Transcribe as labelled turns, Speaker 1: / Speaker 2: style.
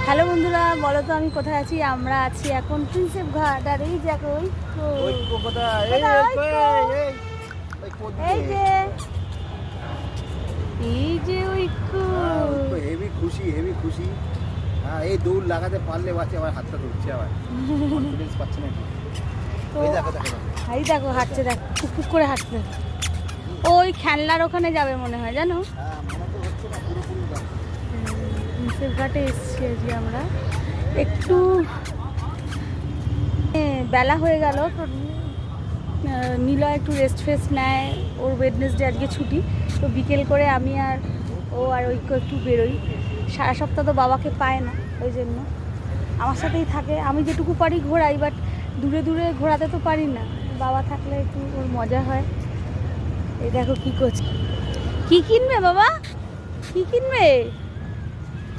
Speaker 1: Hello বন্ধুরা, বলো তো আমি কোথায় আছি? আমরা আছি এখন প্রিন্সেপ ঘাট। আর এই যে
Speaker 2: হেভি খুশি হ্যাঁ, এই দৌড় লাগাতে পারলে বাঁচে। আমার হাতটা ধরছে, আবার কনফিডেন্স পাচ্ছে না।
Speaker 1: এই দেখো হাঁটছে, দেখ টুকটুক করে হাঁটছে। ওই খেলনার ওখানে যাবে মনে হয়, জানো। প্রিন্সেপ ঘাটে এসছি আজকে আমরা। একটু বেলা হয়ে গেল তো নিলয় একটু রেস্ট ফেস্ট নেয়। ওর ওয়েডনেসডে আজকে ছুটি, তো বিকেল করে আমি আর ও আর ঐক্য একটু বেরোই। সারা সপ্তাহ তো বাবাকে পায় না, ওই জন্য আমার সাথেই থাকে। আমি যেটুকু পারি ঘোরাই, বাট দূরে দূরে ঘোরাতে তো পারি না। বাবা থাকলে একটু ওর মজা হয়। এই দেখো কী করছে, কী কিনবে বাবা, কী কিনবে?